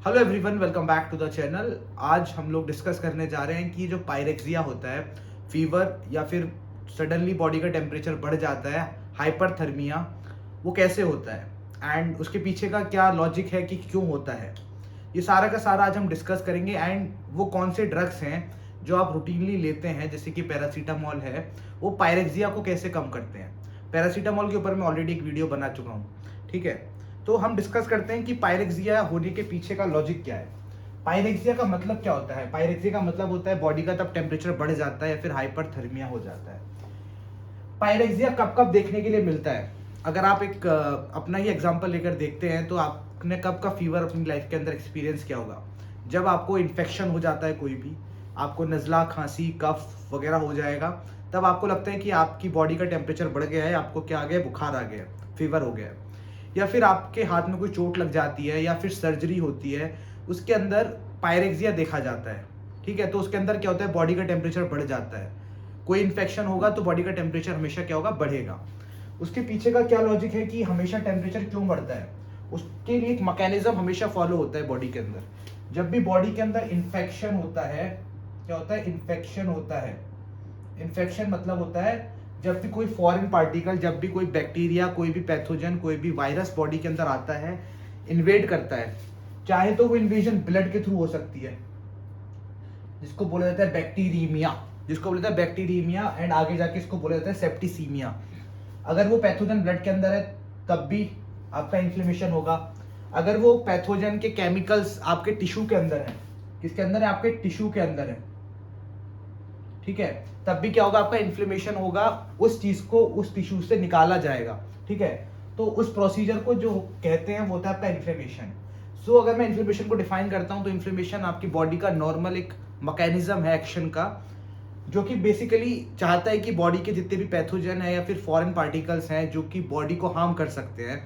Hello everyone, welcome back to the channel. आज हम लोग डिस्कस करने जा रहे हैं कि जो पायरेक्सिया होता है, फीवर या फिर सडनली बॉडी का टेम्परेचर बढ़ जाता है, हाइपरथर्मिया, वो कैसे होता है एंड उसके पीछे का क्या लॉजिक है कि क्यों होता है। ये सारा का सारा आज हम डिस्कस करेंगे एंड वो कौन से ड्रग्स हैं जो आप रूटीनली लेते हैं, जैसे कि पैरासीटामोल है, वो पायरेक्सिया को कैसे कम करते हैं। पैरासीटामोल के ऊपर मैं ऑलरेडी एक वीडियो बना चुका हूँ, ठीक है। तो हम डिस्कस करते हैं कि पायरेक्सिया होने के पीछे का लॉजिक क्या है। पायरेक्सिया का मतलब क्या होता है? पायरेक्सिया का मतलब होता है बॉडी का तब टेम्परेचर बढ़ जाता है या फिर हाइपरथर्मिया हो जाता है। पायरेक्सिया कब कब देखने के लिए मिलता है? अगर आप एक अपना ही एग्जांपल लेकर देखते हैं तो आपने कब का फीवर अपनी लाइफ के अंदर एक्सपीरियंस किया होगा? जब आपको इन्फेक्शन हो जाता है, कोई भी आपको नज़ला, खांसी, कफ वगैरह हो जाएगा, तब आपको लगता है कि आपकी बॉडी का टेम्परेचर बढ़ गया है, आपको क्या आ गया, बुखार आ गया, फीवर हो गया है। या फिर आपके हाथ में कोई चोट लग जाती है या फिर सर्जरी होती है, उसके अंदर पायरेक्सिया देखा जाता है, ठीक है। तो उसके अंदर क्या होता है, बॉडी का टेम्परेचर बढ़ जाता है। कोई इन्फेक्शन होगा तो बॉडी का टेम्परेचर हमेशा क्या होगा, बढ़ेगा। उसके पीछे का क्या लॉजिक है कि हमेशा टेम्परेचर क्यों बढ़ता है? उसके लिए एक मैकेनिज्म हमेशा फॉलो होता है बॉडी के अंदर। जब भी बॉडी के अंदर इन्फेक्शन होता है, क्या होता है, इन्फेक्शन होता है। इन्फेक्शन मतलब होता है जब भी कोई फॉरेन पार्टिकल, जब भी कोई बैक्टीरिया, कोई भी पैथोजन, कोई भी वायरस बॉडी के अंदर आता है, इन्वेड करता है, चाहे तो वो इन्वेजन ब्लड के थ्रू हो सकती है, जिसको बोला जाता है बैक्टीरीमिया, जिसको बोला जाता है बैक्टीरीमिया, एंड आगे जाके इसको बोला जाता है सेप्टिसीमिया। अगर वो पैथोजन ब्लड के अंदर है तब भी आपका इन्फ्लेमेशन होगा। अगर वो पैथोजन के केमिकल्स आपके टिश्यू के अंदर है, किसके अंदर है, आपके टिश्यू के अंदर है, ठीक है, तब भी क्या होगा, आपका इन्फ्लेमेशन होगा। उस चीज को उस टिश्यू से निकाला जाएगा, ठीक है। तो उस प्रोसीजर को जो कहते हैं वो होता है आपका इन्फ्लेमेशन। सो अगर मैं इन्फ्लेमेशन को डिफाइन करता हूं तो इन्फ्लेमेशन आपकी बॉडी का नॉर्मल एक मैकेनिज्म है एक्शन का, जो कि बेसिकली चाहता है कि बॉडी के जितने भी पैथोजन है या फिर फॉरेन पार्टिकल्स हैं जो कि बॉडी को हार्म कर सकते हैं,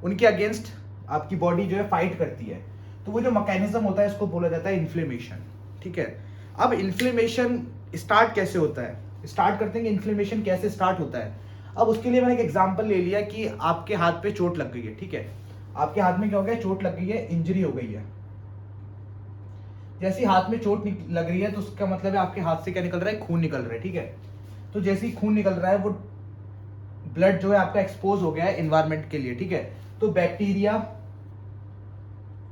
उनके अगेंस्ट आपकी बॉडी जो है फाइट करती है। तो वो जो मैकेनिज्म होता है इसको बोला जाता है इन्फ्लेमेशन, ठीक है। अब इन्फ्लेमेशन स्टार्ट कैसे होता है? स्टार्ट करते हैं कि इन्फ्लेमेशन कैसे स्टार्ट होता है। अब उसके लिए मैंने एक एग्जांपल ले लिया कि आपके हाथ पे चोट लग गई है, ठीक है। आपके हाथ में क्या हो गया, चोट लग गई है, इंजरी हो गई है। जैसे हाथ में चोट लग रही है तो उसका मतलब है आपके हाथ से क्या निकल रहा है, खून निकल रहा है, ठीक है। तो जैसे ही खून निकल रहा है, वो ब्लड जो है आपका एक्सपोज हो गया है एनवायरमेंट के लिए, ठीक है। तो बैक्टीरिया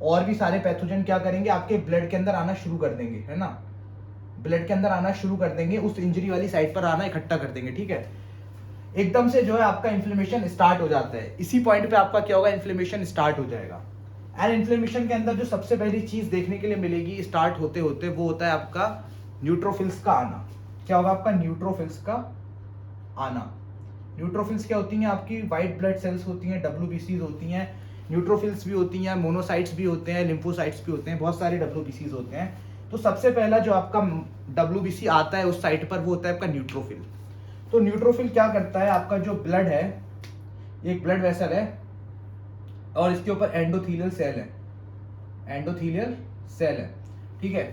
और भी सारे पैथोजन क्या करेंगे, आपके ब्लड के अंदर आना शुरू कर देंगे, है ना। ब्लड के अंदर आना शुरू कर देंगे, उस इंजरी वाली साइड पर आना इकट्ठा कर देंगे, ठीक है। एकदम से जो है आपका इन्फ्लेमेशन स्टार्ट हो जाता है। इसी पॉइंट पे आपका क्या होगा, इन्फ्लेमेशन स्टार्ट हो जाएगा। एंड इन्फ्लेमेशन के अंदर जो सबसे पहली चीज देखने के लिए मिलेगी स्टार्ट होते होते, वो होता है आपका न्यूट्रोफिल्स का आना। क्या होगा, आपका न्यूट्रोफिल्स का आना। न्यूट्रोफिल्स क्या होती हैं, आपकी व्हाइट ब्लड सेल्स होती हैं, डब्ल्यूबीसीज होती हैं। न्यूट्रोफिल्स भी होती हैं, मोनोसाइट्स भी होते हैं, लिम्फोसाइट्स भी होते हैं, बहुत सारे डब्ल्यूबीसीज होते हैं। तो सबसे पहला जो आपका डब्ल्यूबीसी आता है उस साइट पर, वो होता है आपका न्यूट्रोफिल। तो न्यूट्रोफिल क्या करता है, आपका जो ब्लड है, एक ब्लड वेसल है और इसके ऊपर एंडोथीलियल सेल है, एंडोथीलियल सेल है, ठीक है।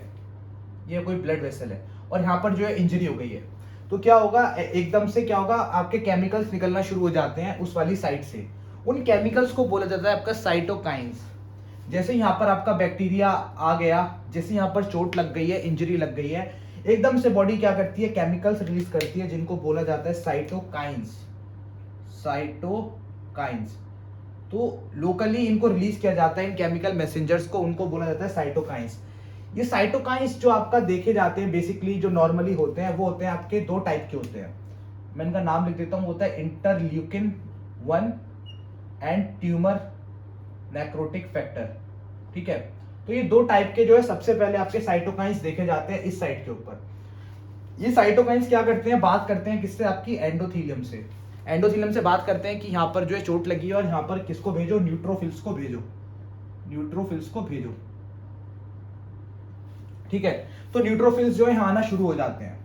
ये कोई ब्लड वेसल है और यहाँ पर जो है इंजरी हो गई है। तो क्या होगा, एकदम से क्या होगा, आपके केमिकल्स निकलना शुरू हो जाते हैं उस वाली साइड से। उन केमिकल्स को बोला जाता है आपका साइटोकाइंस। जैसे यहाँ पर आपका बैक्टीरिया आ गया, जैसे यहाँ पर चोट लग गई है, इंजरी लग गई है, एकदम से बॉडी क्या करती है, केमिकल्स रिलीज करती है, जिनको बोला जाता है साइटोकाइंस। साइटोकाइंस। तो लोकली इनको रिलीज किया जाता है, इन केमिकल मैसेंजर्स को, उनको बोला जाता है साइटोकाइंस। ये साइटोकाइंस जो आपका देखे जाते हैं बेसिकली, जो नॉर्मली होते हैं, वो होते हैं आपके दो टाइप के होते हैं। मैं इनका नाम लिख देता हूं, होता है interleukin 1 and tumour necrotic factor, ठीक है। तो ये दो टाइप के जो है सबसे पहले आपके साइटोकाइंस देखे जाते हैं इस साइड के ऊपर। ये साइटोकाइंस क्या करते हैं, बात करते हैं किससे, आपकी एंडोथीलियम से। एंडोथीलियम से बात करते हैं कि यहाँ पर जो है चोट लगी है और यहाँ पर किसको भेजो, न्यूट्रोफिल्स को भेजो, न्यूट्रोफिल्स को भेजो, ठीक है। तो न्यूट्रोफिल्स जो है यहाँ आना शुरू हो जाते हैं।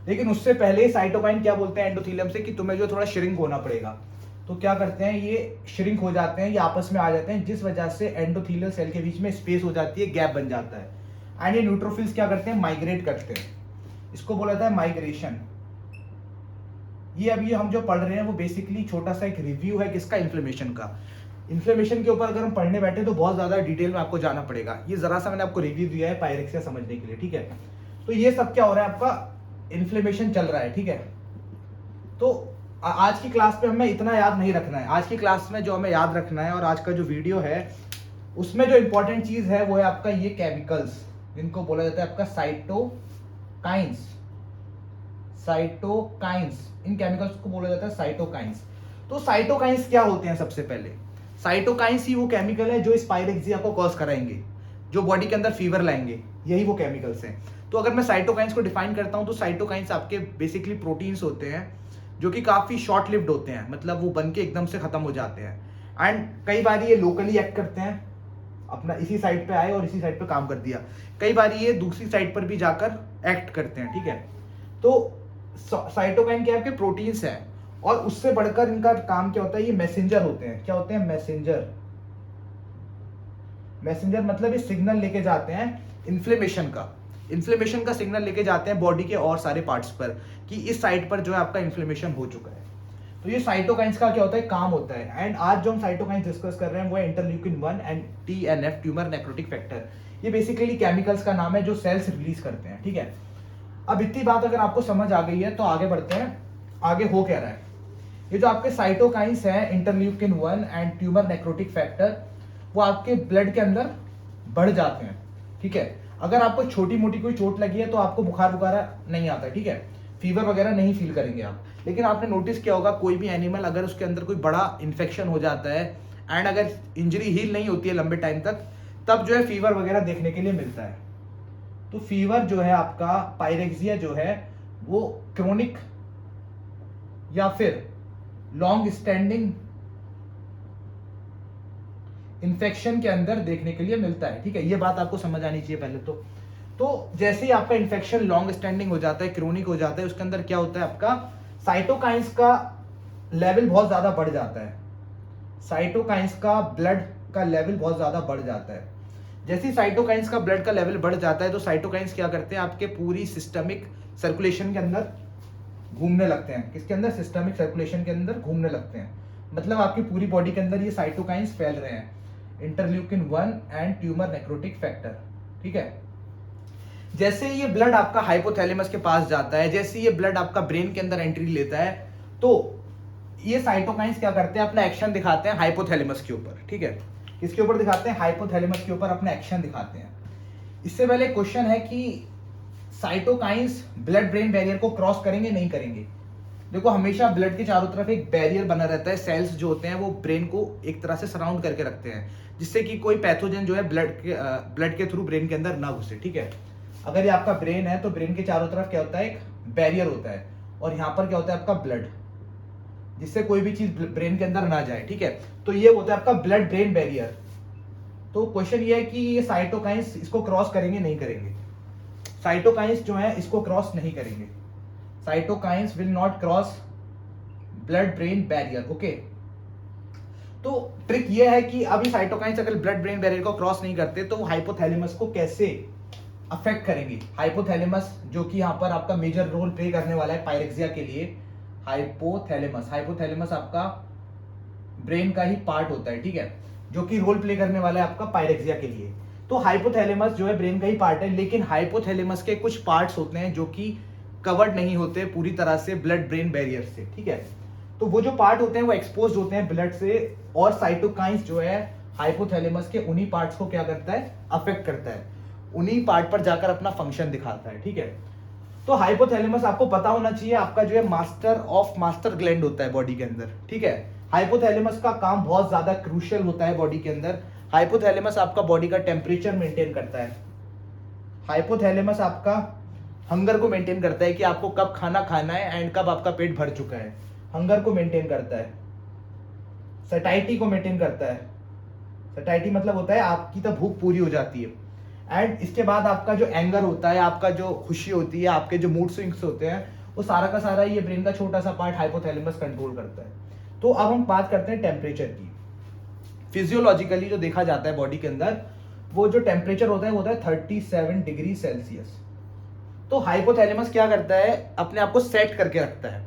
लेकिन उससे पहले साइटोकाइन क्या बोलते हैं एंडोथीलियम से कि तुम्हें जो थोड़ा श्रिंक होना पड़ेगा। तो क्या करते हैं, ये श्रिंक हो जाते हैं, ये आपस में आ जाते हैं, जिस वजह से एंडोथीलियल सेल के बीच में स्पेस हो जाती है, गैप बन जाता है। एंड ये न्यूट्रोफिल्स क्या करते हैं, माइग्रेट करते हैं। इसको बोला जाता है माइग्रेशन। ये अभी हम जो पढ़ रहे हैं वो बेसिकली छोटा सा एक रिव्यू है किसका, इन्फ्लेमेशन का। इन्फ्लेमेशन के ऊपर अगर हम पढ़ने बैठे तो बहुत ज़्यादा डिटेल में आपको जाना पड़ेगा। ये ज़रा सा मैंने आपको रिव्यू दिया है पायरेक्सिया समझने के लिए, ठीक है। तो ये सब क्या हो रहा है, आपका इन्फ्लेमेशन चल रहा है, ठीक है। तो आज की क्लास में हमें इतना याद नहीं रखना है। आज की क्लास में जो हमें याद रखना है और आज का जो वीडियो है उसमें जो इंपॉर्टेंट चीज़ है वो है आपका ये केमिकल्स, जिनको बोला जाता है आपका साइटोकाइंस। साइटोकाइंस, इन केमिकल्स को बोला जाता है साइटोकाइंस। तो साइटोकाइंस क्या होते हैं? सबसे पहले साइटोकाइंस ही वो केमिकल है जो इस पायरेक्सिया को कॉज कराएंगे, जो बॉडी के अंदर फीवर लाएंगे, यही वो केमिकल्स हैं। तो अगर मैं साइटोकाइंस को डिफाइन करता हूं तो साइटोकाइंस आपके बेसिकली प्रोटीन्स होते हैं जो कि काफी शॉर्ट लिव्ड होते हैं, मतलब वो बन के एकदम से खत्म हो जाते हैं। एंड कई बार ये लोकली एक्ट करते हैं, अपना इसी साइड पे आए और इसी साइड पे काम कर दिया। कई बार ये दूसरी साइड पर भी जाकर एक्ट करते हैं, ठीक है। तो साइटोकाइन क्या है? आपके प्रोटीन्स हैं, और उससे बढ़कर इनका काम क्या होता है, ये मैसेंजर होते हैं। क्या होते हैं? मैसेंजर। मैसेंजर मतलब ये सिग्नल लेके जाते हैं इन्फ्लेमेशन का सिग्नल लेके जाते हैं बॉडी के और सारे पार्ट्स पर कि इस साइड पर जो है आपका इन्फ्लेमेशन हो चुका है। तो ये साइटोकाइंस का क्या होता है, काम होता है। एंड आज जो हम साइटोकाइंस डिस्कस कर रहे हैं वो है interleukin 1 and TNF, tumour necrotic factor. ये बेसिकली केमिकल्स का नाम है जो सेल्स रिलीज करते हैं, ठीक है। अब इतनी बात अगर आपको समझ आ गई है तो आगे बढ़ते हैं। आगे हो क्या रहा है, ये जो आपके साइटोकाइंस है interleukin 1 and tumour necrotic factor, वो आपके ब्लड के अंदर बढ़ जाते हैं, ठीक है। अगर आपको छोटी मोटी कोई चोट लगी है तो आपको बुखार नहीं आता है, ठीक है, फीवर वगैरह नहीं फील करेंगे आप। लेकिन आपने नोटिस किया होगा कोई भी एनिमल अगर उसके अंदर कोई बड़ा इन्फेक्शन हो जाता है एंड अगर इंजरी हील नहीं होती है लंबे टाइम तक, तब जो है फीवर वगैरह देखने के लिए मिलता है। तो फीवर जो है आपका, पायरेक्सिया जो है वो क्रोनिक या फिर लॉन्ग स्टैंडिंग इन्फेक्शन के अंदर देखने के लिए मिलता है, ठीक है। ये बात आपको समझ आनी चाहिए पहले तो जैसे ही आपका इन्फेक्शन लॉन्ग स्टैंडिंग हो जाता है, क्रोनिक हो जाता है, उसके अंदर क्या होता है, आपका साइटोकाइंस का लेवल बहुत ज्यादा बढ़ जाता है। साइटोकाइंस का ब्लड का लेवल बहुत ज्यादा बढ़ जाता है। जैसे ही साइटोकाइंस का ब्लड का लेवल बढ़ जाता है तो साइटोकाइंस क्या करते हैं, आपके पूरी सिस्टमिक सर्कुलेशन के अंदर घूमने लगते हैं। किसके अंदर? सिस्टमिक सर्कुलेशन के अंदर घूमने लगते हैं। मतलब आपकी पूरी बॉडी के अंदर ये साइटोकाइंस फैल रहे हैं, interleukin 1 and tumour necrotic factor, ठीक है। जैसे ये ब्लड आपका हाइपोथैलेमस के पास जाता है, जैसे ये ब्लड आपका ब्रेन के अंदर एंट्री लेता है, तो ये साइटोकाइंस क्या करते हैं, अपना एक्शन दिखाते हैं हाइपोथैलेमस के ऊपर, ठीक है। किसके ऊपर दिखाते हैं? हाइपोथैलेमस के ऊपर अपना एक्शन दिखाते हैं। इससे पहले क्वेश्चन है कि साइटोकाइंस ब्लड ब्रेन बैरियर को क्रॉस करेंगे नहीं करेंगे? देखो, हमेशा ब्लड के चारों तरफ एक बैरियर बना रहता है। सेल्स जो होते हैं वो ब्रेन को एक तरह से सराउंड करके रखते हैं, जिससे कि कोई पैथोजन जो है ब्लड के थ्रू ब्रेन के अंदर ना घुसे, ठीक है। अगर ये आपका ब्रेन है तो ब्रेन के चारों तरफ क्या होता है, एक बैरियर होता है, और यहाँ पर क्या होता है, आपका ब्लड, जिससे कोई भी चीज ब्रेन के अंदर ना जाए, ठीक है। तो ये होता है आपका ब्लड ब्रेन बैरियर। तो क्वेश्चन ये है कि ये साइटोकाइंस इसको क्रॉस करेंगे नहीं करेंगे? साइटोकाइंस जो है इसको क्रॉस नहीं करेंगे। Cytokines will not cross blood brain barrier, okay. तो ट्रिक ये है कि अभी साइटोकाइंस अगर ब्लड ब्रेन बैरियर को क्रॉस नहीं करते तो वो हाइपोथैलेमस को कैसे अफेक्ट करेंगी। हाइपोथैलेमस जो कि यहाँ पर आपका मेजर रोल प्ले करने वाला है पायरेक्सिया के लिए। हाइपोथैलेमस आपका ब्रेन का ही पार्ट होता है, ठीक है, जो कि रोल प्ले करने वाला है आपका पायरेक्सिया के लिए। तो हाइपोथैलेमस जो है ब्रेन का ही पार्ट है, लेकिन हाइपोथैलेमस के कुछ पार्ट्स होते हैं जो कि कवर्ड नहीं होते पूरी तरह से ब्लड ब्रेन बैरियर से, ठीक है। तो वो जो पार्ट होते हैं वो एक्सपोज होते हैं ब्लड से, और साइटोकाइंस जो है हाइपोथैलेमस के उन्हीं पार्ट्स को क्या करता है, अफेक्ट करता है, उन्हीं पार्ट पर जाकर अपना फंक्शन दिखाता है, ठीक है। तो हाइपोथैलेमस आपको पता होना चाहिए, आपका जो है मास्टर ग्लैंड होता है बॉडी के अंदर, ठीक है। हाइपोथैलेमस का काम बहुत ज्यादा क्रूशियल होता है बॉडी के अंदर। हाइपोथैलेमस आपका बॉडी का टेम्परेचर मेंटेन करता है। हाइपोथैलेमस आपका हंगर को मेंटेन करता है कि आपको कब खाना खाना है एंड कब आपका पेट भर चुका है, हंगर को मेंटेन करता है। सैटिस्फैक्शन को मेंटेन करता है। सैटिस्फैक्शन मतलब होता है आपकी तो भूख पूरी हो जाती है। एंड इसके बाद आपका जो एंगर होता है, आपका जो खुशी होती है, आपके जो मूड स्विंग्स होते हैं, वो सारा का सारा ये ब्रेन का छोटा सा पार्ट हाइपोथैलेमस कंट्रोल करता है। तो अब हम बात करते हैं टेम्परेचर की। फिजियोलॉजिकली जो देखा जाता है बॉडी के अंदर, वो जो टेम्परेचर होता है वो होता है 37 डिग्री सेल्सियस। तो हाइपोथैलेमस क्या करता है, अपने आप को सेट करके रखता है।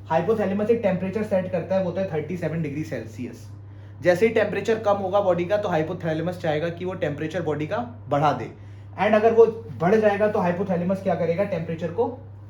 हाइपोथैलेमस एक टेम्परेचर सेट करता है, वो होता है 37 डिग्री सेल्सियस। जैसे ही टेम्परेचर कम होगा बॉडी का तो हाइपोथैलेमस चाहेगा कि वो टेम्परेचर बॉडी का बढ़ा दे, एंड अगर वो बढ़ जाएगा तो हाइपोथैलेमस क्या करेगा, टेम्परेचर को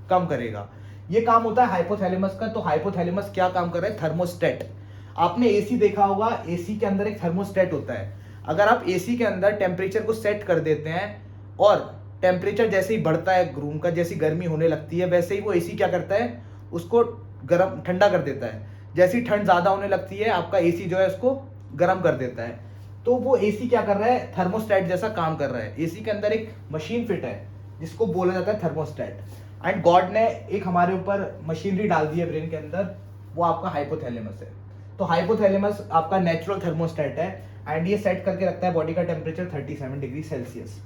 कम करेगा। ये काम होता है हाइपोथैलेमस का। तो हाइपोथैलेमस क्या काम कर रहा है, थर्मोस्टेट। आपने एसी देखा होगा, एसी के अंदर एक थर्मोस्टेट होता है। अगर आप एसी के अंदर टेम्परेचर को सेट कर देते हैं और टेम्परेचर जैसे ही बढ़ता है रूम का, जैसी गर्मी होने लगती है, वैसे ही वो एसी क्या करता है, उसको गर्म ठंडा कर देता है। जैसी ठंड ज्यादा होने लगती है आपका एसी जो है उसको गर्म कर देता है। तो वो एसी क्या कर रहा है, थर्मोस्टेट जैसा काम कर रहा है। एसी के अंदर एक मशीन फिट है जिसको बोला जाता है थर्मोस्टेट, एंड गॉड ने एक हमारे ऊपर मशीनरी डाल दी है ब्रेन के अंदर, वो आपका हाइपोथैलेमस है। तो हाइपोथैलेमस आपका नेचुरल थर्मोस्टेट है, एंड ये सेट करके रखता है बॉडी का टेम्परेचर 37 डिग्री सेल्सियस।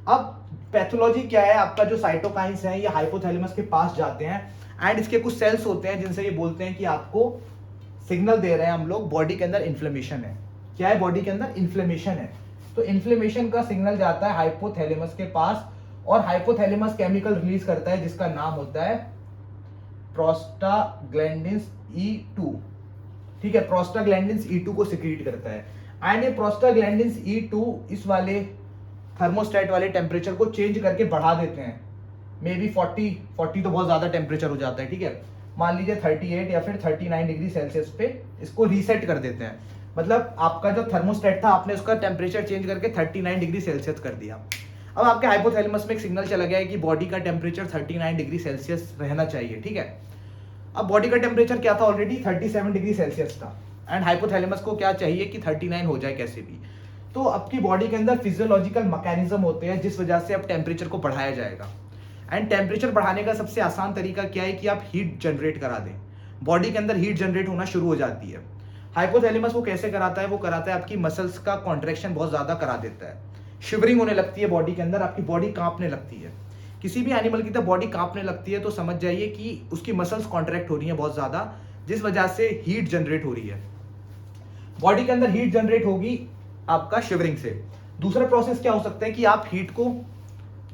अब पैथोलॉजी क्या है, आपका जो साइटोकाइंस है ये हाइपोथैलेमस के पास जाते हैं, एंड इसके कुछ सेल्स होते हैं जिनसे ये बोलते हैं कि आपको सिग्नल दे रहे हैं हम लोग, बॉडी के अंदर इन्फ्लेमेशन है। क्या है, बॉडी के अंदर इन्फ्लेमेशन है। तो इन्फ्लेमेशन का सिग्नल जाता है हाइपोथैलेमस के पास, और हाइपोथैलेमस केमिकल रिलीज करता है जिसका नाम होता है प्रोस्टाग्लैंडिन E2। ठीक है, प्रोस्टाग्लैंडिन E2 को सिक्रीट करता है, एंड ये प्रोस्टाग्लैंडिन E2 इस वाले थर्मोस्टेट वाले टेम्परेचर को चेंज करके बढ़ा देते हैं। मे बी 40 तो बहुत ज्यादा टेम्परेचर हो जाता है, ठीक है, मान लीजिए 38 या फिर 39 डिग्री सेल्सियस पे इसको रीसेट कर देते हैं। मतलब आपका जो थर्मोस्टेट था आपने उसका टेम्परेचर चेंज करके 39 डिग्री सेल्सियस कर दिया। अब आपके हाइपोथैलेमस में एक सिग्नल चला गया है कि बॉडी का टेम्परेचर 39 डिग्री सेल्सियस रहना चाहिए, ठीक है। अब बॉडी का टेम्परेचर क्या था, ऑलरेडी 37 डिग्री सेल्सियस था, एंड हाइपोथैलेमस को क्या चाहिए कि 39 हो जाए कैसे भी। तो आपकी बॉडी के अंदर फिजियोलॉजिकल मैकेनिज्म होते हैं जिस वजह से अब टेम्परेचर को बढ़ाया जाएगा। एंड टेम्परेचर बढ़ाने का सबसे आसान तरीका क्या है कि आप हीट जनरेट करा दें। बॉडी के अंदर हीट जनरेट होना शुरू हो जाती है। हाइपोथैलेमस वो कैसे कराता है, वो कराता है आपकी मसल्स का कॉन्ट्रैक्शन बहुत ज्यादा करा देता है, शिवरिंग होने लगती है बॉडी के अंदर, आपकी बॉडी कांपने लगती है। किसी भी एनिमल की तो बॉडी कांपने लगती है तो समझ जाइए कि उसकी मसल्स कॉन्ट्रैक्ट हो रही है बहुत ज्यादा, जिस वजह से हीट जनरेट हो रही है। बॉडी के अंदर हीट जनरेट होगी आपका शिवरिंग से। दूसरा प्रोसेस क्या हो सकता है कि आप हीट को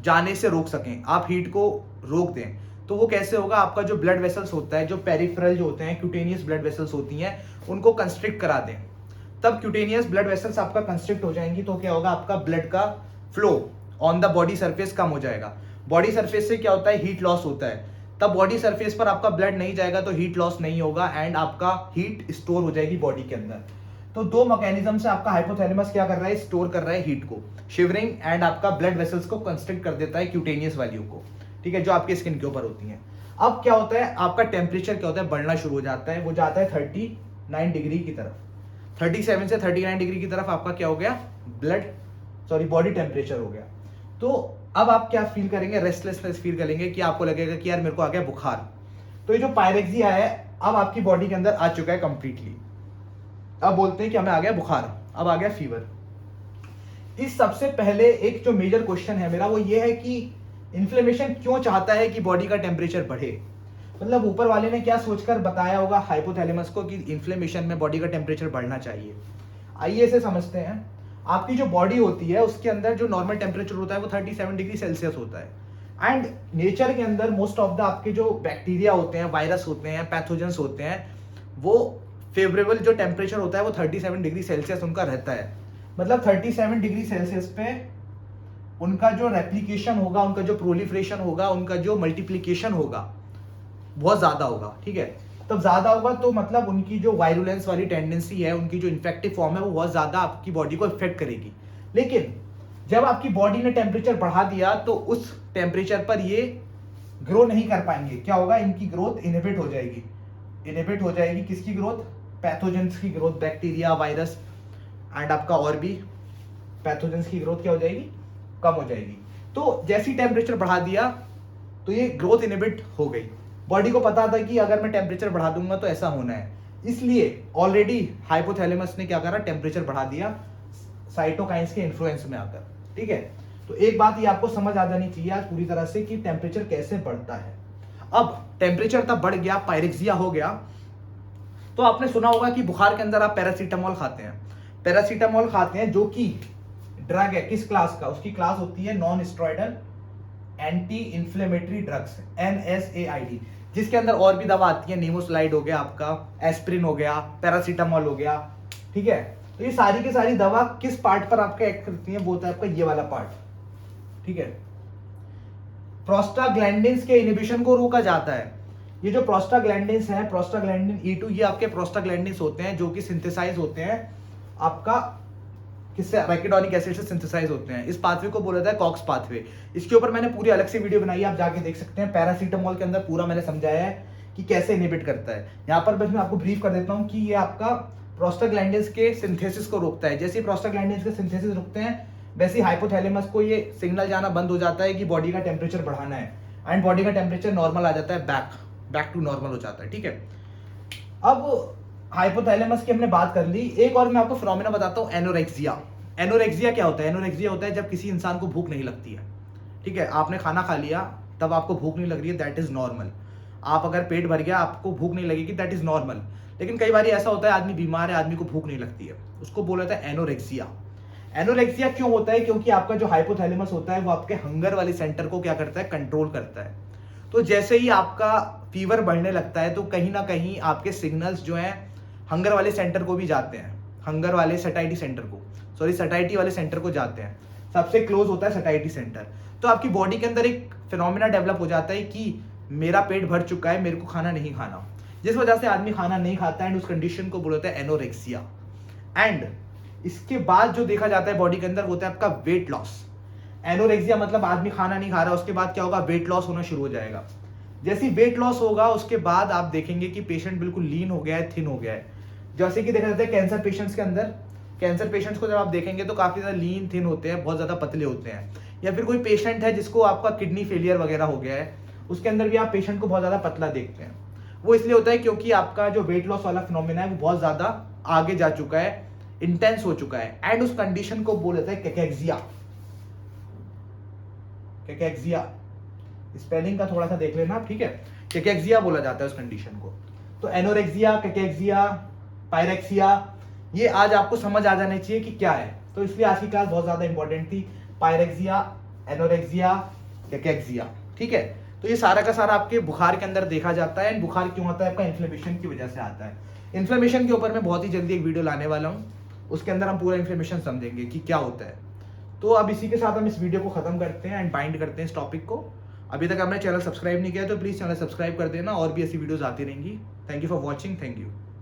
जाने से रोक सकें, आप हीट को रोक दें। तो वो कैसे होगा, आपका जो ब्लड वेसल्स होता है, जो पेरिफेरल जो होते हैं, क्यूटेनियस ब्लड वेसल्स होती हैं, उनको कंस्ट्रिक्ट करा दें। तब क्यूटेनियस ब्लड वेसल्स आपका कंस्ट्रिक्ट हो जाएंगी तो क्या होगा, आपका ब्लड का flow on the body surface कम हो जाएगा। बॉडी सरफेस से क्या होता है, हीट लॉस होता है। तब बॉडी सरफेस पर आपका ब्लड नहीं जाएगा तो हीट लॉस नहीं होगा, एंड आपका हीट स्टोर हो जाएगी बॉडी के अंदर। तो दो मैकेनिज्म से आपका हाइपोथैलेमस क्या कर रहा है, स्टोर कर रहा है हीट को, शिवरिंग, एंड आपका ब्लड वेसल्स को कंस्ट्रिक्ट कर देता है क्यूटेनियस वैल्यू को, ठीक है, जो आपकी स्किन के ऊपर होती है। अब क्या होता है, आपका टेम्परेचर क्या होता है, बढ़ना शुरू हो जाता है, वो जाता है 39 डिग्री की तरफ। 37 से 39 डिग्री की तरफ आपका क्या हो गया, बॉडी टेम्परेचर हो गया। तो अब आप क्या फील करेंगे, रेस्टलेसनेस फील करेंगे कि आपको लगेगा कि यार मेरे को आ गया बुखार। तो ये जो पायरेक्सिया है अब आपकी बॉडी के अंदर आ चुका है कंप्लीटली। अब बोलते हैं कि हमें आ गया बुखार, अब आ गया फीवर। इस सबसे पहले एक जो मेजर क्वेश्चन है मेरा वो ये है कि इन्फ्लेमेशन क्यों चाहता है कि बॉडी का टेम्परेचर बढ़े। मतलब ऊपर वाले ने क्या सोचकर बताया होगा हाइपोथैलेमस को कि इन्फ्लेमेशन में बॉडी का टेम्परेचर बढ़ना चाहिए। आइए इसे समझते हैं। आपकी जो बॉडी होती है उसके अंदर जो नॉर्मल टेम्परेचर होता है वो 37 डिग्री सेल्सियस होता है, एंड नेचर के अंदर मोस्ट ऑफ द आपके जो बैक्टीरिया होते हैं, वायरस होते हैं, पैथोजेंस होते हैं, वो फेवरेबल जो टेम्परेचर होता है वो 37 डिग्री सेल्सियस उनका रहता है। मतलब 37 डिग्री सेल्सियस पे उनका जो रेप्लिकेशन होगा, उनका जो प्रोलिफरेशन होगा, उनका जो मल्टीप्लिकेशन होगा बहुत ज्यादा होगा, ठीक है। तब ज्यादा होगा तो मतलब उनकी जो वायरुलेंस वाली टेंडेंसी है, उनकी जो इन्फेक्टिव फॉर्म है वो बहुत ज्यादा आपकी बॉडी को इफेक्ट करेगी। लेकिन जब आपकी बॉडी ने टेम्परेचर बढ़ा दिया तो उस टेम्परेचर पर ये ग्रो नहीं कर पाएंगे। क्या होगा, इनकी ग्रोथ इनहिबिट हो जाएगी। इनहिबिट हो जाएगी किसकी ग्रोथ, पैथोजेंस की ग्रोथ, बैक्टीरिया, वायरस, एंड आपका और भी पैथोजेंस की ग्रोथ क्या हो जाएगी, कम हो जाएगी। तो जैसी टेम्परेचर बढ़ा दिया तो ये ग्रोथ इनहिबिट हो गई। बॉडी को पता था कि अगर मैं टेम्परेचर बढ़ा दूंगा तो ऐसा होना है, इसलिए ऑलरेडी हाइपोथैलेमस ने क्या करा, टेम्परेचर बढ़ा दिया साइटोकाइंस के इन्फ्लुएंस में आकर, ठीक है। तो एक बात ये आपको समझ आ जानी चाहिए आज पूरी तरह से कि टेम्परेचर कैसे बढ़ता है। अब टेम्परेचर तब बढ़ गया, पायरेक्सिया हो गया, तो आपने सुना होगा कि बुखार के अंदर आप पैरासीटामोल खाते हैं। पैरासीटामोल खाते हैं जो कि ड्रग है, किस क्लास का, उसकी क्लास होती है non steroidal anti inflammatory drugs, NSAID, जिसके अंदर और भी दवा आती है, नीमोस्लाइड हो गया आपका, एस्प्रिन हो गया, पैरासीटामोल हो गया, ठीक है। तो ये सारी की सारी दवा किस पार्ट पर आपका एक्ट करती है, वो होता है आपका ये वाला पार्ट, ठीक है। प्रोस्टाग्लैंडिन्स के इनहिबिशन को रोका जाता है। ये जो प्रोस्टाग्लैंडिन्स है, प्रोस्टाग्लैंडिन E2, ये आपके प्रोस्टाग्लैंडिन्स होते हैं जो कि सिंथेसाइज होते हैं आपका किससे, एराकिडोनिक एसिड से सिंथेसाइज होते हैं। इस पाथवे को बोला जाता है कॉक्स पाथवे। इसके ऊपर मैंने पूरी अलग से वीडियो बनाई है, आप जाके देख सकते हैं। पैरासीटामोल के अंदर पूरा मैंने समझाया है कि कैसे इनहिबिट करता है। यहाँ पर बस मैं आपको ब्रीफ कर देता हूँ कि ये आपका प्रोस्टाग्लैंडिन्स के सिंथेसिस को रोकता है। जैसे प्रोस्टाग्लैंडिन्स के सिंथेसिस रुकते हैं, वैसे ही हाइपोथैलेमस को ये सिग्नल जाना बंद हो जाता है कि बॉडी का टेम्परेचर बढ़ाना है, एंड बॉडी का टेम्परेचर नॉर्मल आ जाता है, बैक टू नॉर्मल हो जाता है, ठीक है। अब हाइपोथैलेमस की हमने बात कर ली। एक और मैं आपको फिनोमेना बताता हूँ, एनोरेक्सिया। एनोरेक्सिया क्या होता है? एनोरेक्सिया होता है जब किसी इंसान को भूख नहीं लगती है, ठीक है। आपने खाना खा लिया, तब आपको भूख नहीं लग रही है, दैट इज नॉर्मल। आप अगर पेट भर गया, आपको भूख नहीं लगेगी, दैट इज नॉर्मल। लेकिन कई बार ऐसा होता है, आदमी बीमार है, आदमी को भूख नहीं लगती है, उसको बोला जाता है एनोरेक्सिया। एनोरेक्सिया क्यों होता है? क्योंकि आपका जो हाइपोथैलेमस होता है वो आपके हंगर वाले सेंटर को क्या करता है? कंट्रोल करता है। तो जैसे ही आपका फीवर बढ़ने लगता है, तो कहीं ना कहीं आपके सिग्नल्स जो हैं हंगर वाले सेंटर को भी जाते हैं, हंगर वाले सटाइटी सेंटर को, सॉरी सटाइटी वाले सेंटर को जाते हैं। सबसे क्लोज होता है सटाइटी सेंटर। तो आपकी बॉडी के अंदर एक फिनोमेना डेवलप हो जाता है कि मेरा पेट भर चुका है, मेरे को खाना नहीं खाना, जिस वजह से आदमी खाना नहीं खाता है, एंड उस कंडीशन को बोलते हैं एनोरेक्सिया। एंड इसके बाद जो देखा जाता है बॉडी के अंदर, वो होता है आपका वेट लॉस। एनोरेक्सिया मतलब आदमी खाना नहीं खा रहा, उसके बाद क्या होगा? वेट लॉस होना शुरू हो जाएगा। जैसे वेट लॉस होगा, उसके बाद आप देखेंगे कि पेशेंट बिल्कुल लीन हो गया है, थिन हो गया है। जैसे कि देखा जाता है कैंसर पेशेंट्स के अंदर, कैंसर पेशेंट्स को जब आप देखेंगे तो काफी ज्यादा लीन थिन होते हैं, बहुत ज्यादा पतले होते हैं। या फिर कोई पेशेंट है जिसको आपका किडनी फेलियर वगैरह हो गया है, उसके अंदर भी आप पेशेंट को बहुत ज्यादा पतला देखते हैं। वो इसलिए होता है क्योंकि आपका जो वेट लॉस वाला फिनोमेना है वो बहुत ज्यादा आगे जा चुका है, इंटेंस हो चुका है, एंड उस कंडीशन को बोला जाता है कैकेक्सिया। कैकेक्सिया स्पेलिंग का थोड़ा सा देख लेना, ठीक है। कैकेक्सिया बोला जाता है उस कंडीशन को। तो एनोरेक्सिया, कैकेक्सिया, पायरेक्सिया, ये आज आपको समझ आ जाना चाहिए कि क्या है। तो इसलिए आज की क्लास बहुत ज्यादा इंपॉर्टेंट थी। पायरेक्सिया, एनोरेक्सिया, कैकेक्सिया, ठीक है। तो ये सारा का सारा आपके बुखार के अंदर देखा जाता है। एंड बुखार क्यों आता है? आपका इन्फ्लेमेशन की वजह से आता है। इन्फ्लेमेशन के ऊपर मैं बहुत ही जल्दी एक वीडियो लाने वाला हूँ, उसके अंदर हम पूरा इन्फ्लेमेशन समझेंगे कि क्या होता है। तो अब इसी के साथ हम इस वीडियो को खत्म करते हैं एंड बाइंड करते हैं इस टॉपिक को। अभी तक हमने चैनल सब्सक्राइब नहीं किया तो प्लीज चैनल सब्सक्राइब कर देना, और भी ऐसी वीडियोस आती रहेंगी। Thank you for watching, thank you.